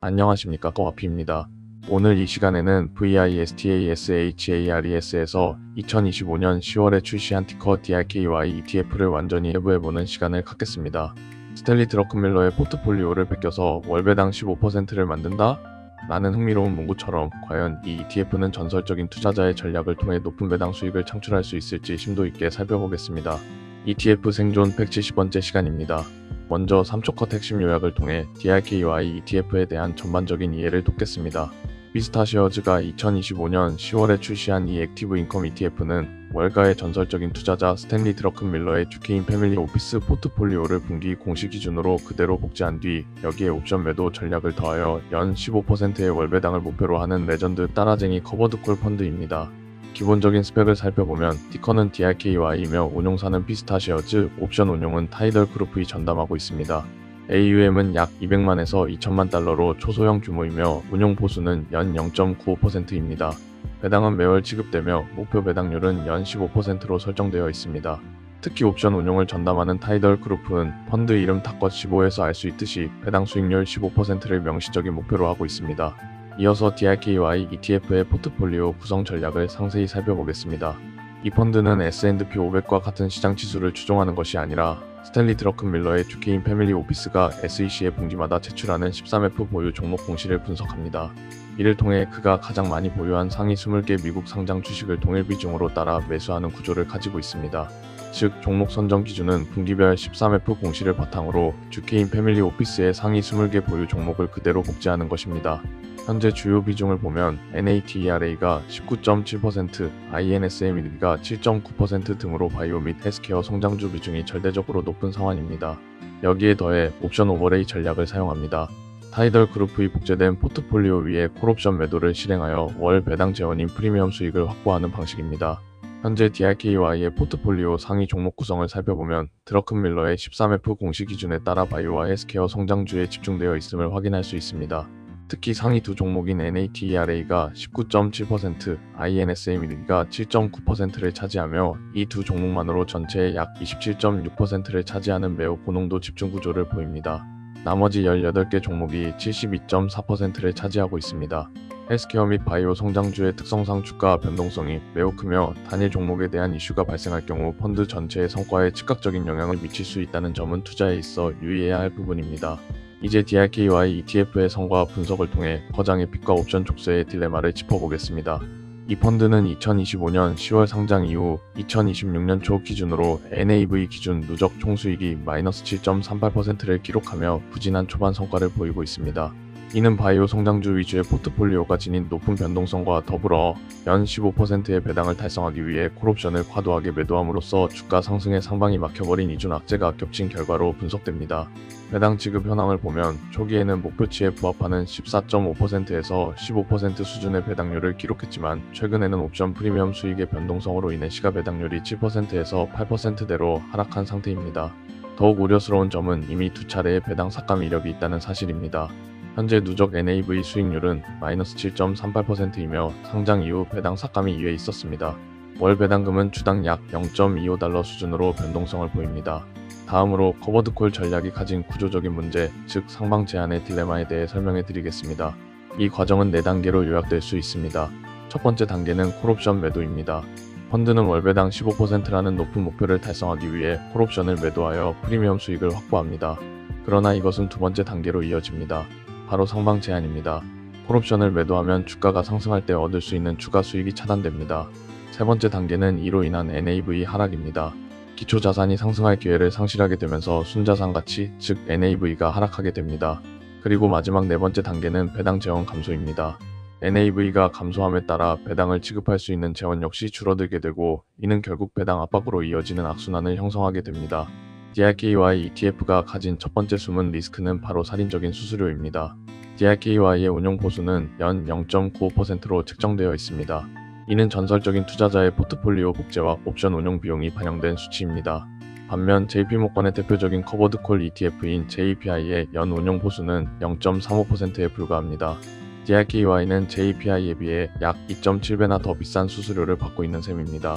안녕하십니까, 거와피입니다. 오늘 이 시간에는 VISTASHARES에서 2025년 10월에 출시한 티커 DRKY ETF를 완전히 해부해보는 시간을 갖겠습니다. 스탠리 드러큰밀러의 포트폴리오를 베껴서 월배당 15%를 만든다? 라는 흥미로운 문구처럼 과연 이 ETF는 전설적인 투자자의 전략을 통해 높은 배당 수익을 창출할 수 있을지 심도 있게 살펴보겠습니다. ETF 생존 170번째 시간입니다. 먼저 3초컷 핵심 요약을 통해 DRKY ETF에 대한 전반적인 이해를 돕겠습니다. 비스타시어즈가 2025년 10월에 출시한 이 액티브 인컴 ETF는 월가의 전설적인 투자자 스탠리 드러큰밀러의 주케인 패밀리 오피스 포트폴리오를 분기 공시 기준으로 그대로 복제한 뒤 여기에 옵션 매도 전략을 더하여 연 15%의 월배당을 목표로 하는 레전드 따라쟁이 커버드콜 펀드입니다. 기본적인 스펙을 살펴보면 티커는 DRKY이며 운용사는 비스타시어즈, 옵션 운용은 타이덜 그룹이 전담하고 있습니다. AUM은 약 200만에서 2천만 달러로 초소형 규모이며 운용 보수는 연 0.95%입니다. 배당은 매월 지급되며 목표 배당률은 연 15%로 설정되어 있습니다. 특히 옵션 운용을 전담하는 타이덜 그룹은 펀드 이름 탑컷 15에서 알 수 있듯이 배당 수익률 15%를 명시적인 목표로 하고 있습니다. 이어서 DRKY ETF의 포트폴리오 구성 전략을 상세히 살펴보겠습니다. 이 펀드는 S&P 500과 같은 시장 지수를 추종하는 것이 아니라 스탠리 드러큰밀러의 주케인 패밀리 오피스가 SEC의 분기마다 제출하는 13F 보유 종목 공시를 분석합니다. 이를 통해 그가 가장 많이 보유한 상위 20개 미국 상장 주식을 동일 비중으로 따라 매수하는 구조를 가지고 있습니다. 즉, 종목 선정 기준은 분기별 13F 공시를 바탕으로 주케인 패밀리 오피스의 상위 20개 보유 종목을 그대로 복제하는 것입니다. 현재 주요 비중을 보면 NATERA가 19.7%, INSME가 7.9% 등으로 바이오 및 헬스케어 성장주 비중이 절대적으로 높은 상황입니다. 여기에 더해 옵션 오버레이 전략을 사용합니다. 타이덜 그룹의 복제된 포트폴리오 위에 콜옵션 매도를 실행하여 월 배당 재원인 프리미엄 수익을 확보하는 방식입니다. 현재 DRKY의 포트폴리오 상위 종목 구성을 살펴보면 드러큰밀러의 13F 공시 기준에 따라 바이오와 헬스케어 성장주에 집중되어 있음을 확인할 수 있습니다. 특히 상위 두 종목인 NATERA가 19.7%, INSME가 7.9%를 차지하며 이 두 종목만으로 전체의 약 27.6%를 차지하는 매우 고농도 집중 구조를 보입니다. 나머지 18개 종목이 72.4%를 차지하고 있습니다. 헬스케어 및 바이오 성장주의 특성상 주가 변동성이 매우 크며 단일 종목에 대한 이슈가 발생할 경우 펀드 전체의 성과에 즉각적인 영향을 미칠 수 있다는 점은 투자에 있어 유의해야 할 부분입니다. 이제 DRKY ETF의 성과 분석을 통해 거장의 픽과 옵션 족쇄의 딜레마를 짚어보겠습니다. 이 펀드는 2025년 10월 상장 이후 2026년 초 기준으로 NAV 기준 누적 총수익이 마이너스 7.38%를 기록하며 부진한 초반 성과를 보이고 있습니다. 이는 바이오 성장주 위주의 포트폴리오가 지닌 높은 변동성과 더불어 연 15%의 배당을 달성하기 위해 콜옵션을 과도하게 매도함으로써 주가 상승의 상방이 막혀버린 이중 악재가 겹친 결과로 분석됩니다. 배당 지급 현황을 보면 초기에는 목표치에 부합하는 14.5%에서 15% 수준의 배당률을 기록했지만 최근에는 옵션 프리미엄 수익의 변동성으로 인해 시가 배당률이 7%에서 8%대로 하락한 상태입니다. 더욱 우려스러운 점은 이미 두 차례의 배당 삭감 이력이 있다는 사실입니다. 현재 누적 NAV 수익률은 마이너스 7.38%이며 상장 이후 배당 삭감이 2회 있었습니다. 월 배당금은 주당 약 0.25달러 수준으로 변동성을 보입니다. 다음으로 커버드콜 전략이 가진 구조적인 문제, 즉 상방 제한의 딜레마에 대해 설명해 드리겠습니다. 이 과정은 4단계로 요약될 수 있습니다. 첫 번째 단계는 콜옵션 매도입니다. 펀드는 월배당 15%라는 높은 목표를 달성하기 위해 콜옵션을 매도하여 프리미엄 수익을 확보합니다. 그러나 이것은 두 번째 단계로 이어집니다. 바로 상방 제한입니다. 콜옵션을 매도하면 주가가 상승할 때 얻을 수 있는 추가 수익이 차단됩니다. 세 번째 단계는 이로 인한 NAV 하락입니다. 기초 자산이 상승할 기회를 상실하게 되면서 순자산 가치, 즉 NAV가 하락하게 됩니다. 그리고 마지막 네 번째 단계는 배당 재원 감소입니다. NAV가 감소함에 따라 배당을 지급할 수 있는 재원 역시 줄어들게 되고 이는 결국 배당 압박으로 이어지는 악순환을 형성하게 됩니다. DRKY ETF가 가진 첫 번째 숨은 리스크는 바로 살인적인 수수료입니다. DRKY의 운용 보수는 연 0.95%로 책정되어 있습니다. 이는 전설적인 투자자의 포트폴리오 복제와 옵션 운용 비용이 반영된 수치입니다. 반면 JP모건의 대표적인 커버드콜 ETF인 JPI의 연 운용 보수는 0.35%에 불과합니다. DRKY는 JPI에 비해 약 2.7배나 더 비싼 수수료를 받고 있는 셈입니다.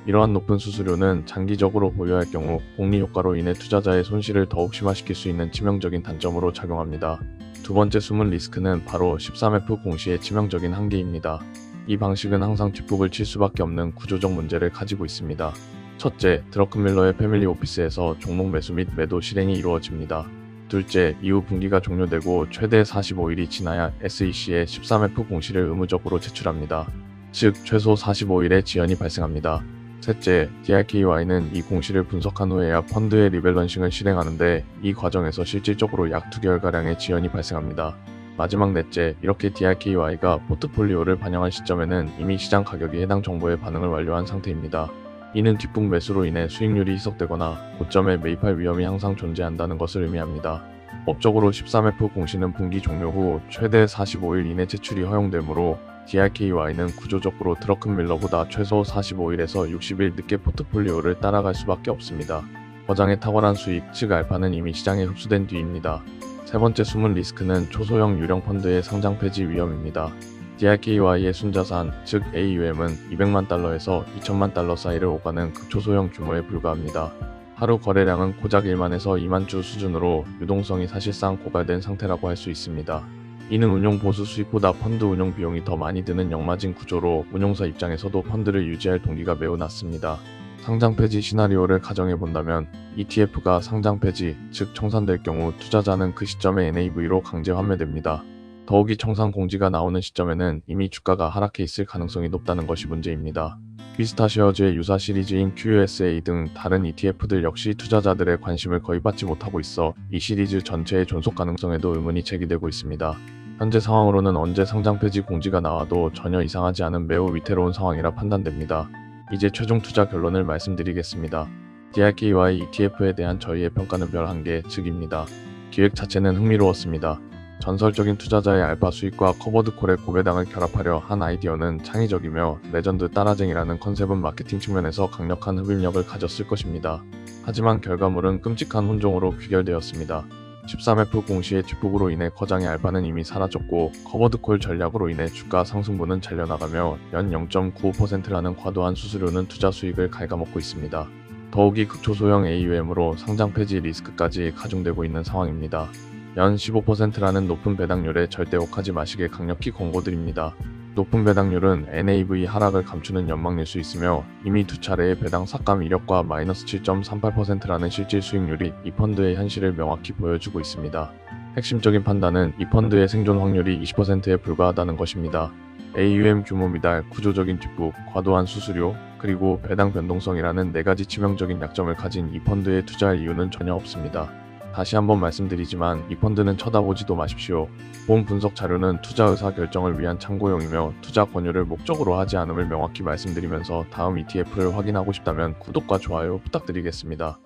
이러한 높은 수수료는 장기적으로 보유할 경우 복리 효과로 인해 투자자의 손실을 더욱 심화시킬 수 있는 치명적인 단점으로 작용합니다. 두 번째 숨은 리스크는 바로 13F 공시의 치명적인 한계입니다. 이 방식은 항상 뒷북을 칠 수밖에 없는 구조적 문제를 가지고 있습니다. 첫째, 드러큰밀러의 패밀리 오피스에서 종목 매수 및 매도 실행이 이루어집니다. 둘째, 이후 분기가 종료되고 최대 45일이 지나야 SEC의 13F 공시를 의무적으로 제출합니다. 즉, 최소 45일의 지연이 발생합니다. 셋째, DRKY는 이 공시를 분석한 후에야 펀드의 리밸런싱을 실행하는데 이 과정에서 실질적으로 약 2개월가량의 지연이 발생합니다. 마지막 넷째, 이렇게 DRKY가 포트폴리오를 반영한 시점에는 이미 시장 가격이 해당 정보에 반응을 완료한 상태입니다. 이는 뒷북 매수로 인해 수익률이 희석되거나 고점에 매입할 위험이 항상 존재한다는 것을 의미합니다. 법적으로 13F 공시는 분기 종료 후 최대 45일 이내 제출이 허용되므로 DRKY는 구조적으로 드러큰밀러보다 최소 45일에서 60일 늦게 포트폴리오를 따라갈 수밖에 없습니다. 거장의 탁월한 수익, 즉 알파는 이미 시장에 흡수된 뒤입니다. 세 번째 숨은 리스크는 초소형 유령 펀드의 상장 폐지 위험입니다. DRKY의 순자산, 즉 AUM은 200만 달러에서 2천만 달러 사이를 오가는 극초소형 규모에 불과합니다. 하루 거래량은 고작 1만에서 2만 주 수준으로 유동성이 사실상 고갈된 상태라고 할 수 있습니다. 이는 운용 보수 수익보다 펀드 운용 비용이 더 많이 드는 역마진 구조로 운용사 입장에서도 펀드를 유지할 동기가 매우 낮습니다. 상장 폐지 시나리오를 가정해 본다면 ETF가 상장 폐지, 즉 청산될 경우 투자자는 그 시점에 NAV로 강제 환매됩니다. 더욱이 청산 공지가 나오는 시점에는 이미 주가가 하락해 있을 가능성이 높다는 것이 문제입니다. 비스타쉐어즈의 유사 시리즈인 QUSA 등 다른 ETF들 역시 투자자들의 관심을 거의 받지 못하고 있어 이 시리즈 전체의 존속 가능성에도 의문이 제기되고 있습니다. 현재 상황으로는 언제 상장 폐지 공지가 나와도 전혀 이상하지 않은 매우 위태로운 상황이라 판단됩니다. 이제 최종 투자 결론을 말씀드리겠습니다. DRKY ETF에 대한 저희의 평가는 별 1개, 즉입니다. 기획 자체는 흥미로웠습니다. 전설적인 투자자의 알파 수익과 커버드콜의 고배당을 결합하려 한 아이디어는 창의적이며 레전드 따라쟁이라는 컨셉은 마케팅 측면에서 강력한 흡입력을 가졌을 것입니다. 하지만 결과물은 끔찍한 혼종으로 귀결되었습니다. 13F 공시의 뒷북으로 인해 거장의 알파는 이미 사라졌고 커버드콜 전략으로 인해 주가 상승분은 잘려나가며 연 0.95%라는 과도한 수수료는 투자 수익을 갉아먹고 있습니다. 더욱이 극초소형 AUM으로 상장 폐지 리스크까지 가중되고 있는 상황입니다. 연 15%라는 높은 배당률에 절대 혹하지 마시길 강력히 권고드립니다. 높은 배당률은 NAV 하락을 감추는 연막일 수 있으며 이미 두 차례의 배당 삭감 이력과 마이너스 7.38%라는 실질 수익률이 이 펀드의 현실을 명확히 보여주고 있습니다. 핵심적인 판단은 이 펀드의 생존 확률이 20%에 불과하다는 것입니다. AUM 규모 미달, 구조적인 뒷북, 과도한 수수료, 그리고 배당 변동성이라는 4가지 치명적인 약점을 가진 이 펀드에 투자할 이유는 전혀 없습니다. 다시 한번 말씀드리지만 이 펀드는 쳐다보지도 마십시오. 본 분석 자료는 투자 의사 결정을 위한 참고용이며 투자 권유를 목적으로 하지 않음을 명확히 말씀드리면서 다음 ETF를 확인하고 싶다면 구독과 좋아요 부탁드리겠습니다.